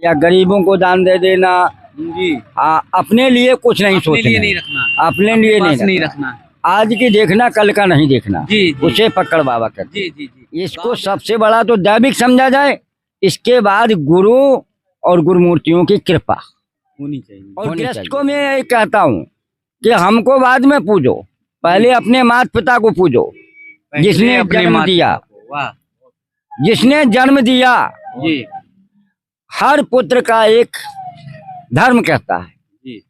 या गरीबों को दान दे देना। जी। अपने लिए कुछ नहीं अपने लिए सोचना, नहीं रखना, अपने लिए पास नहीं नहीं रखना। आज की देखना कल का नहीं देखना। जी, जी। उसे पकड़ बाबा कहते जी, जी, जी। हैं। इसको सबसे बड़ा तो दैविक समझा जाए, इसके बाद गुरु और गुरुमूर्तियों की कृपा होनी चाहिए। और गृहस्थ को मैं यही कहता हूँ कि हमको बाद में पूजो, पहले अपने माता पिता को पूजो, जिसने अपने जन्म दिया, वाह जिसने जन्म दिया। जी। हर पुत्र का एक धर्म कहता है। जी।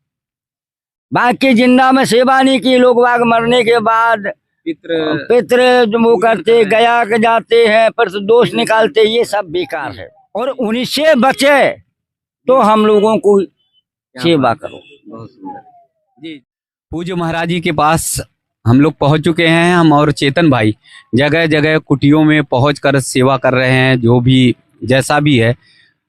बाकी जिंदा में सेवा नहीं की, लोग बाग मरने के बाद पितृ जो वो करते गया के जाते हैं, पर दोष निकालते, ये सब बेकार है। और उन्हीं से बचे तो हम लोगों को सेवा करो। बहुत सुंदर जी। पूज्य महाराज जी के पास हम लोग पहुंच चुके हैं, हम और चेतन भाई जगह जगह कुटियों में पहुंचकर सेवा कर रहे हैं। जो भी जैसा भी है,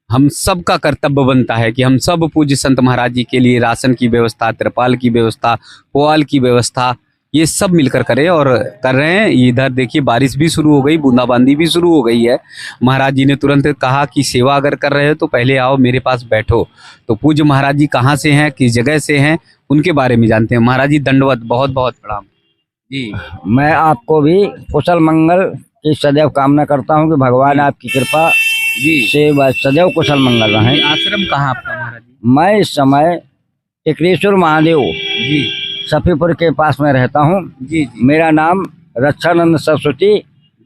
हम सब का कर्तव्य बनता है कि हम सब पूज्य संत महाराज जी के लिए राशन की व्यवस्था, त्रिपाल की व्यवस्था, पुआल की व्यवस्था, ये सब मिलकर करें और कर रहे हैं। इधर देखिए बारिश भी शुरू हो गई, बूंदाबांदी भी शुरू हो गई है। महाराज जी ने तुरंत कहा कि सेवा अगर कर रहे हो तो पहले आओ मेरे पास बैठो। तो पूज्य महाराज जी कहाँ से हैं, किस जगह से हैं, उनके बारे में जानते हैं। महाराज जी दंडवत, बहुत बहुत प्रणाम जी। मैं आपको भी कुशल मंगल की सदैव कामना करता हूँ कि भगवान आपकी कृपा जी से सदैव कुशल मंगल रहे। आश्रम कहाँ आपका महाराज जी? मैं इस समय टिकरेश्वर महादेव जी सफीपुर के पास में रहता हूँ। जी जी। मेरा नाम रक्षानंद सरस्वती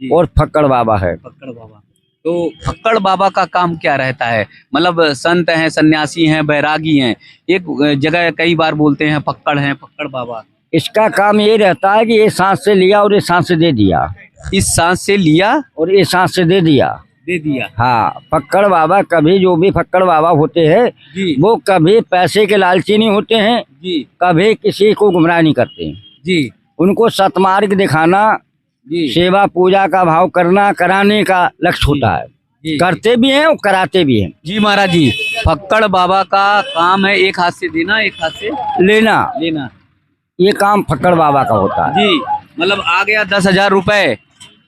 और फक्कड़ बाबा है। फक्कड़ बाबा, तो फक्कड़ बाबा का काम क्या रहता है? मतलब संत हैं, सन्यासी हैं, बैरागी हैं, एक जगह कई बार बोलते हैं फक्कड़ हैं, फक्कड़ बाबा। इसका काम ये रहता है कि ये सांस से लिया और ये सांस से दे दिया, इस सांस से लिया और ये सांस से दे दिया। हाँ, फक्कड़ बाबा कभी, जो भी फक्कड़ बाबा होते हैं वो कभी पैसे के लालची नहीं होते हैं जी, कभी किसी को गुमराह नहीं करते जी। उनको सतमार्ग दिखाना जी, सेवा पूजा का भाव करना, कराने का लक्ष्य होता है जी, करते भी हैं और कराते भी हैं जी। महाराज जी, फक्कड़ बाबा का काम है एक हाथ से देना, एक हाथ से लेना। ये काम फक्कड़ बाबा का होता है जी। मतलब आ गया 10,000 रुपए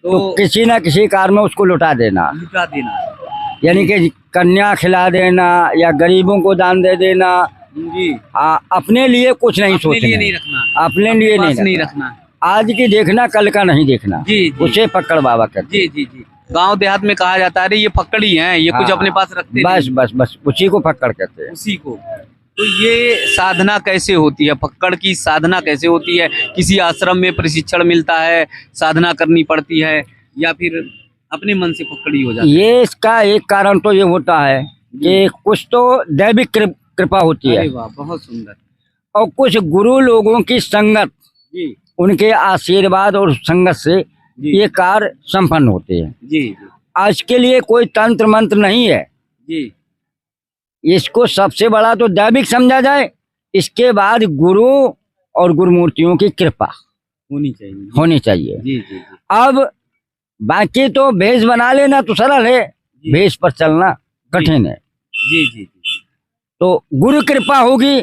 तो किसी न किसी कार में उसको लुटा देना, यानी कि कन्या खिला देना या गरीबों को दान दे देना जी। अपने लिए कुछ नहीं सोचना, अपने लिए नहीं रखना। आज की देखना कल का नहीं देखना जी, उसे फक्कड़ बाबा कहते हैं। जी। गांव देहात में कहा जाता है ये फक्कड़ी हैं, ये कुछ अपने पास रखते बस उसी को फक्कड़ कहते हैं, उसी को। तो ये साधना कैसे होती है? फक्कड़ की साधना कैसे होती है? किसी आश्रम में प्रशिक्षण मिलता है, साधना करनी पड़ती है, या फिर अपने मन से फक्कड़ी हो जाती है? ये इसका एक कारण तो ये होता है कि कुछ तो दैविक कृपा होती है। वाह, बहुत सुंदर। और कुछ गुरु लोगों की संगत जी, उनके आशीर्वाद और संगत से ये कार्य संपन्न होते हैं जी। आज के लिए कोई तंत्र मंत्र नहीं है जी। इसको सबसे बड़ा तो दैविक समझा जाए, इसके बाद गुरु और गुरुमूर्तियों की कृपा होनी चाहिए जी, जी। अब बाकी तो भेष बना लेना तो सरल है, भेष पर चलना कठिन है जी। तो गुरु कृपा होगी,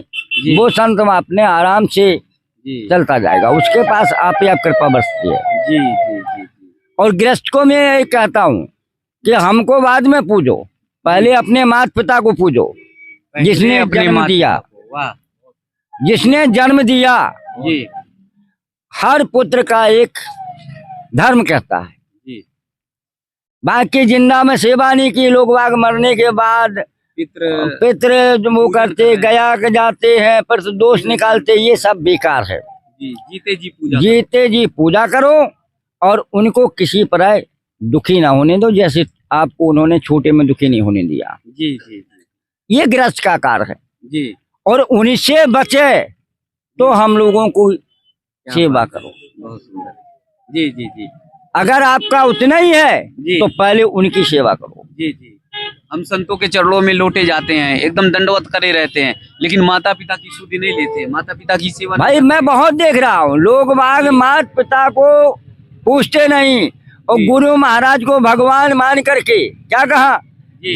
वो संत अपने आराम से चलता जाएगा, उसके पास आप ही आप कृपा बरसती है जी। और गृहस्थ को मैं यही कहता हूँ कि हमको बाद में पूजो, पहले अपने माता पिता को पूजो, जिसने जन्म दिया, जिसने जन्म दिया। हर पुत्र का एक धर्म कहता है। बाकी जिंदा में सेवा नहीं की, लोग बाग मरने के बाद पितृ जो वो करते गया के जाते हैं, पर दोष निकालते, ये सब बेकार है। जीते जी पूजा करो और उनको किसी तरह दुखी ना होने दो, जैसे आपको उन्होंने छोटे में दुखी नहीं होने दिया जी। ये गृहस्थ का कार्य है जी। और उन्हीं से बचे तो हम लोगों को सेवा करो। जी। अगर आपका उतना ही है तो पहले उनकी सेवा करो जी। हम संतों के चरणों में लौटे जाते हैं, एकदम दंडवत करे रहते हैं, लेकिन माता पिता की सुधि नहीं लेते, माता पिता की सेवा भाई मैं बहुत देख रहा हूँ, लोग बाग माता पिता को पूछते नहीं और गुरु महाराज को भगवान मान करके क्या कहा,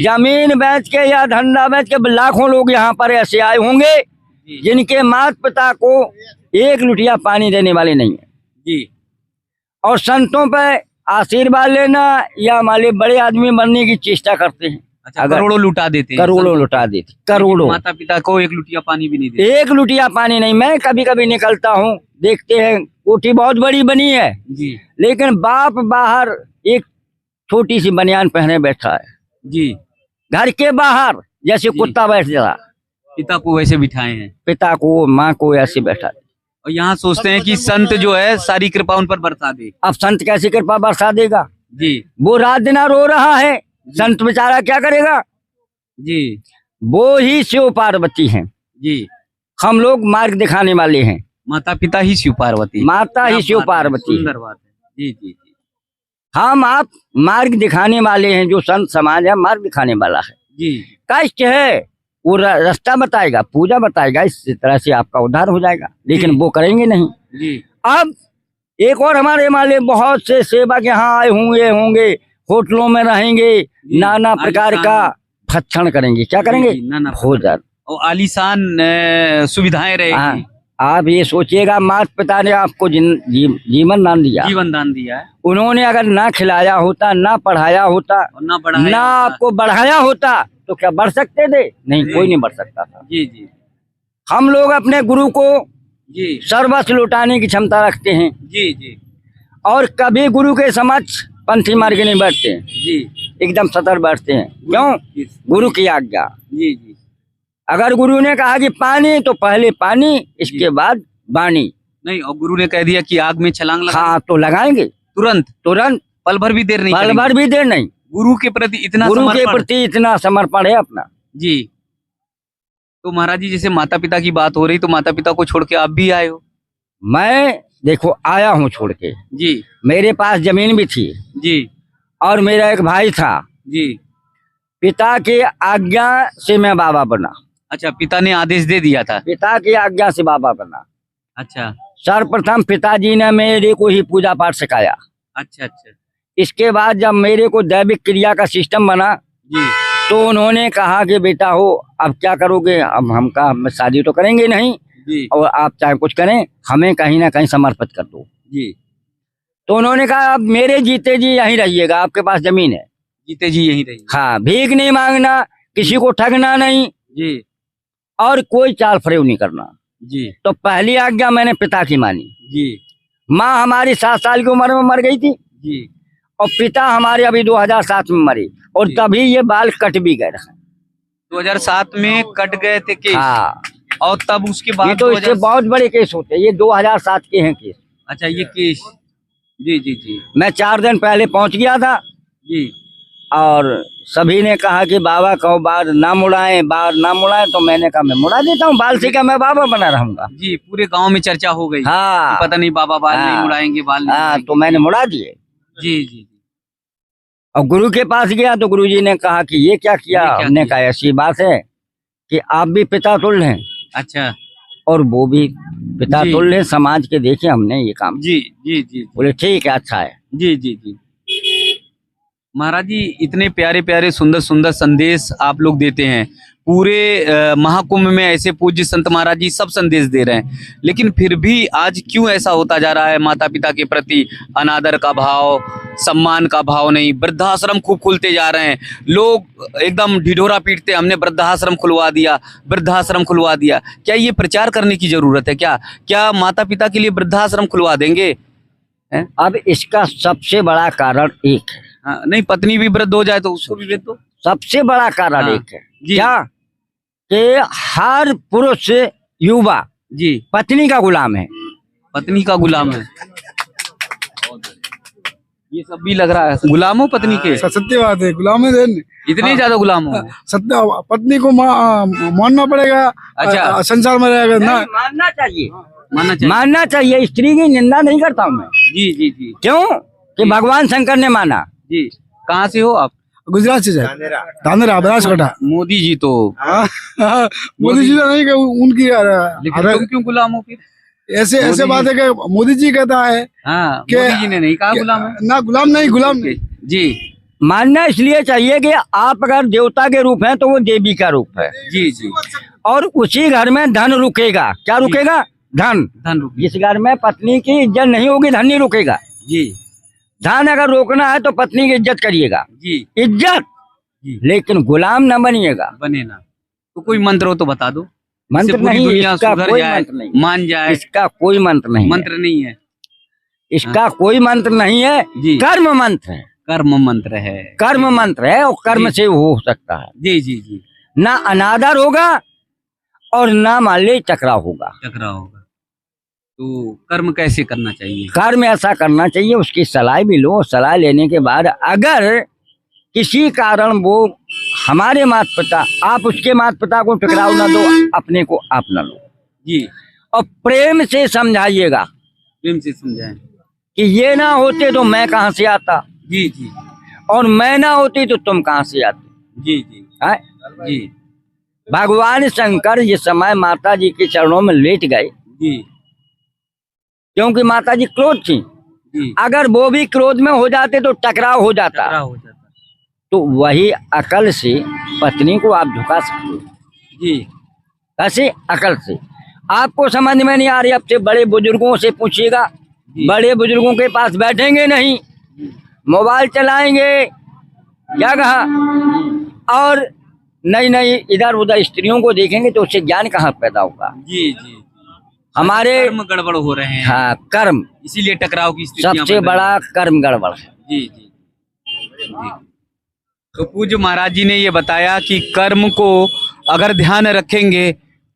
जमीन बेच के या धंधा बेच के लाखों लोग यहाँ पर ऐसे आए होंगे जिनके माता पिता को एक लुटिया पानी देने वाले नहीं है जी। और संतों पे आशीर्वाद लेना या माले बड़े आदमी बनने की चेष्टा करते हैं। अच्छा, करोड़ों लुटा देते, करोड़ों लुटा देते, करोड़ों। माता पिता को एक लुटिया पानी भी नहीं देते। एक लुटिया पानी नहीं। मैं कभी कभी निकलता हूँ, देखते हैं कोठी बहुत बड़ी बनी है जी लेकिन बाप बाहर एक छोटी सी बनियान पहने बैठा है जी, घर के बाहर, जैसे जी। कुत्ता बैठ जा। पिता को वैसे बिठाए हैं पिता को माँ को ऐसे बैठा। और यहाँ सोचते हैं कि संत जो है सारी कृपा उन पर बरसा दे। अब संत कैसी कृपा बरसा देगा? जी वो रात दिन रो रहा है, संत बेचारा क्या करेगा? जी वो ही शिव पार्वती हैं, जी, हम लोग मार्ग दिखाने वाले हैं। माता पिता ही शिव पार्वती, माता ही क्या शिव बात है, पार्वती। सुंदर बात है। जी जी जी हम आप मार्ग दिखाने वाले हैं, जो संत समाज है मार्ग दिखाने वाला है। जी कष्ट है वो रास्ता बताएगा, पूजा बताएगा, इस तरह से आपका उद्धार हो जाएगा, लेकिन जी। वो करेंगे नहीं। जी अब एक और हमारे माले बहुत से सेवक यहाँ आए होंगे, होटलों में रहेंगे, नाना प्रकार का भक्षण करेंगे। क्या करेंगे? नाना भोजन और आलीशान सुविधाएं रहेगी। आप ये सोचिएगा, माता पिता ने आपको जीवन दान दिया, जीवन दान दिया है, उन्होंने अगर ना खिलाया होता, ना पढ़ाया होता, और ना बढ़ाया ना होता। आपको बढ़ाया होता तो क्या बढ़ सकते थे? नहीं, कोई नहीं बढ़ सकता था। जी जी हम लोग अपने गुरु को जी सर्वस्व लुटाने की क्षमता रखते हैं जी जी और कभी गुरु के समक्ष पंथी मार्ग नहीं बैठते हैं, जी, एकदम सतर्क बैठते हैं। क्यों? गुरु की आज्ञा। जी जी, अगर गुरु ने कहा कि पानी तो पहले पानी, इसके बाद वाणी। नहीं, और गुरु ने कह दिया कि आग में छलांग लगा, हाँ तो लगाएंगे तुरंत, तुरंत, पल भर भी देर नहीं पल करेंगे। भर भी देर नहीं। गुरु के प्रति इतना गुरु के समर्पण। प्रति इतना समर्पण है अपना। जी, तो महाराज जी जैसे माता पिता की बात हो रही, तो माता पिता को छोड़ के आप भी आए हो? मैं देखो आया हूँ छोड़ के। जी मेरे पास जमीन भी थी जी और मेरा एक भाई था। जी, पिता की आज्ञा से मैं बाबा बना। अच्छा, पिता ने आदेश दे दिया था। पिता की आज्ञा से बाबा बना। अच्छा सर्वप्रथम पिताजी ने मेरे को ही पूजा पाठ सिखाया। अच्छा अच्छा, इसके बाद जब मेरे को दैविक क्रिया का सिस्टम बना जी तो उन्होंने कहा कि बेटा हो अब क्या करोगे? अब हम कहा हम शादी तो करेंगे नहीं जी और आप चाहे कुछ करें, हमें कहीं ना कहीं समर्पित कर दो। जी, तो उन्होंने कहा अब मेरे जीते जी यहीं रहिएगा, आपके पास जमीन है। जीते जी यहीं रहिए। हाँ, भीख नहीं मांगना, किसी को ठगना नहीं जी और कोई चाल फरेब नहीं करना। जी तो पहली आज्ञा मैंने पिता की मानी। जी माँ हमारी 7 साल की उम्र में मर गई थी जी, और पिता हमारे अभी 2007 में मरे, और जी। तभी ये बाल कट भी गए। 2007 में कट गए थे केस। हाँ, और तब उसके बाद ये तो इससे बहुत बड़े केस होते हैं। ये 2007 के हैं केस। अच्छा, ये केस। जी जी जी मैं 4 दिन पहले पहुंच गया था जी, और सभी ने कहा कि बाबा कहो बाल ना मुड़ाएं, बाल ना मुड़ाएं, तो मैंने कहा मैं मुड़ा देता हूँ, बाल से क्या मैं बाबा बना रहूंगा। जी, पूरे गांव में चर्चा हो गई। हाँ, पता नहीं बाबा बाल नहीं हाँ। मुड़ाएंगे, बाल नहीं हाँ, मुड़ाएंगे। तो मैंने मुड़ा दिए। जी जी जी, और गुरु के पास गया तो गुरुजी ने कहा कि ये क्या किया? ये क्या हमने किया? कहा ऐसी बात है कि आप भी पिता तुल्य हैं अच्छा, और वो भी पिता जी। तुल्य हैं, समाज के देखे हमने ये काम। जी जी जी बोले ठीक है, अच्छा है। जी जी जी, महाराज जी इतने प्यारे प्यारे सुंदर सुंदर संदेश आप लोग देते हैं। पूरे महाकुंभ में ऐसे पूज्य संत महाराज जी सब संदेश दे रहे हैं, लेकिन फिर भी आज क्यों ऐसा होता जा रहा है? माता पिता के प्रति अनादर का भाव, सम्मान का भाव नहीं। वृद्धाश्रम खूब खुलते जा रहे हैं, लोग एकदम ढिढोरा पीटते, हमने वृद्धाश्रम खुलवा दिया, वृद्धाश्रम खुलवा दिया। क्या ये प्रचार करने की जरूरत है? क्या माता पिता के लिए वृद्धाश्रम खुलवा देंगे? अब इसका सबसे बड़ा कारण एक है। हाँ, नहीं, पत्नी भी वृद्ध हो जाए तो उसको भी वृद्ध दो। सबसे बड़ा कारण हाँ, एक है। जी। क्या? कि हर पुरुष युवा जी, पत्नी का गुलाम है। पत्नी का गुलाम है। ये सब भी लग रहा है गुलाम हो पत्नी के। सत्य बात है, गुलाम है। इतने ज्यादा गुलाम हो? सत्य, पत्नी को मानना पड़ेगा। अच्छा। संसार में रहेगा ना। मानना चाहिए, मानना चाहिए। मानना चाहिए। स्त्री की निंदा नहीं करता हूँ मैं। जी जी जी क्यों? कि भगवान शंकर ने माना। जी, कहाँ से हो आप? गुजरात से जाए, धानेरा बनासकांठा। मोदी जी तो मोदी जी तो नहीं कि उनकी लेकिन तुम क्यों गुलाम हो फिर? ऐसे बात है कि मोदी जी कहता है हाँ, कि- मोदी जी ने नहीं कहा गुलाम है। ना, गुलाम नहीं, गुलाम नहीं। जी मानना इसलिए चाहिए कि आप अगर देवता के रूप हैं तो वो देवी का रूप है, जी जी, और उसी घर में धन रुकेगा। क्या रुकेगा? धन। धन रुपये। जिस घर में पत्नी की इज्जत नहीं होगी, धन नहीं रुकेगा। जी धन अगर रोकना है तो पत्नी की इज्जत करिएगा। जी इज्जत जी। लेकिन गुलाम न बनिएगा। बने ना। तो कोई मंत्र हो तो बता दो। मंत्र इससे पूरी नहीं, दुनिया इसका सुधर कोई जाए, मंत्र नहीं, मान जाए। इसका कोई मंत्र नहीं है, मंत्र नहीं है। इसका कोई मंत्र नहीं है। जी। कर्म मंत्र है, कर्म मंत्र है। कर्म मंत्र है, और कर्म जी। से हो सकता है। जी जी जी। ना अनादर होगा और ना मान ली टकराव होगा। टकराव होगा। तो कर्म कैसे करना चाहिए? कर्म ऐसा करना चाहिए, उसकी सलाह भी लो। सलाह लेने के बाद अगर किसी कारण वो हमारे माता पिता, आप उसके माता पिता को टकराव ना दो, अपने को आप ना लो। जी। और प्रेम से समझाइएगा प्रेम से समझाएं। कि ये ना होते तो मैं कहाँ से आता, जी जी और मैं ना होती तो तुम कहाँ से आते। जी जी हैं? जी भगवान शंकर ये समय माता जी के चरणों में लेट गए, जी क्योंकि माता जी क्रोध थी। जी। अगर वो भी क्रोध में हो जाते तो टकराव हो जाता। टकराव हो जाता। तो वही अकल से पत्नी को आप झुका सकते हो। जी। कैसे? अकल से। आपको समझ में नहीं आ रही, अब से बड़े बुजुर्गों से पूछिएगा। बड़े बुजुर्गों के पास बैठेंगे नहीं, मोबाइल चलाएंगे, क्या कहा, और नई नई इधर उधर स्त्रियों को देखेंगे, तो उससे ज्ञान कहाँ पैदा होगा। जी जी। हमारे कर्म गड़बड़ हो रहे हैं। हाँ, कर्म इसीलिए टकराव की स्थितियां सबसे बन रही बड़ा कर्म गड़बड़ है। हैं। जी जी जी। तो पूज्य महाराज जी ने ये बताया कि कर्म को अगर ध्यान रखेंगे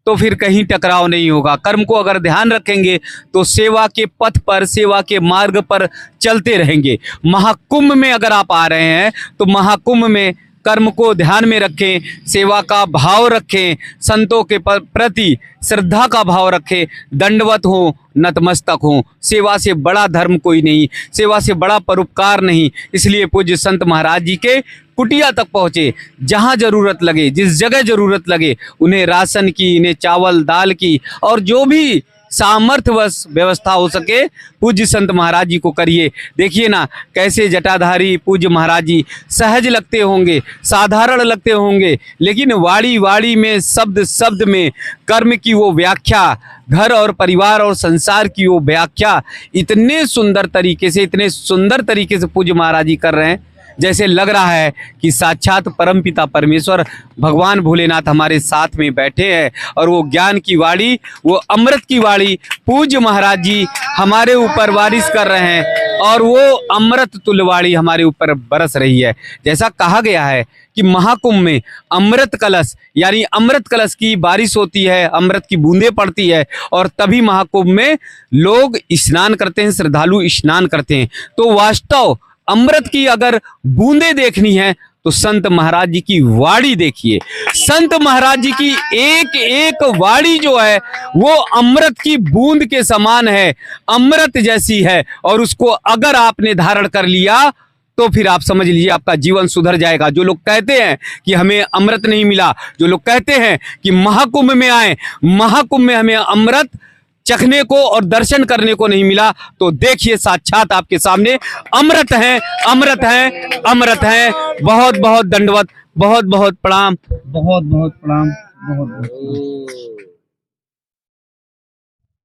तो फिर कहीं टकराव नहीं होगा। कर्म को अगर ध्यान रखेंगे तो सेवा के पथ पर, सेवा के मार्ग पर चलते रहेंगे। महाकुंभ में अगर आप आ रहे हैं तो महाकुंभ में कर्म को ध्यान में रखें, सेवा का भाव रखें, संतों के प्रति श्रद्धा का भाव रखें, दंडवत हो, नतमस्तक हो। सेवा से बड़ा धर्म कोई नहीं, सेवा से बड़ा परोपकार नहीं। इसलिए पूज्य संत महाराज जी के कुटिया तक पहुँचे, जहाँ जरूरत लगे, जिस जगह जरूरत लगे, उन्हें राशन की, इन्हें चावल दाल की, और जो भी सामर्थ्यवश व्यवस्था हो सके पूज्य संत महाराज जी को करिए। देखिए ना कैसे जटाधारी पूज्य महाराज जी सहज लगते होंगे, साधारण लगते होंगे, लेकिन वाणी वाणी में, शब्द शब्द में कर्म की वो व्याख्या, घर और परिवार और संसार की वो व्याख्या इतने सुंदर तरीके से, इतने सुंदर तरीके से पूज्य महाराज जी कर रहे हैं, जैसे लग रहा है कि साक्षात परमपिता परमेश्वर भगवान भोलेनाथ हमारे साथ में बैठे हैं। और वो ज्ञान की वाणी, वो अमृत की वाणी पूज्य महाराज जी हमारे ऊपर वारिस कर रहे हैं, और वो अमृत तुल्यवाणी हमारे ऊपर बरस रही है। जैसा कहा गया है कि महाकुंभ में अमृत कलश, यानी अमृत कलश की बारिश होती है, अमृत की बूंदें पड़ती है, और तभी महाकुंभ में लोग स्नान करते हैं, श्रद्धालु स्नान करते हैं। तो वास्तव अमृत की अगर बूंदे देखनी है तो संत महाराज जी की वाणी देखिए। संत महाराज जी की एक एक वाणी जो है वो अमृत की बूंद के समान है, अमृत जैसी है, और उसको अगर आपने धारण कर लिया तो फिर आप समझ लीजिए आपका जीवन सुधर जाएगा। जो लोग कहते हैं कि हमें अमृत नहीं मिला, जो लोग कहते हैं कि महाकुंभ में आए, महाकुंभ में हमें अमृत चखने को और दर्शन करने को नहीं मिला, तो देखिए साक्षात आपके सामने अमृत है, अमृत है, अमृत है। बहुत बहुत दंडवत, बहुत बहुत प्रणाम, बहुत बहुत प्रणाम, बहुत बहुत।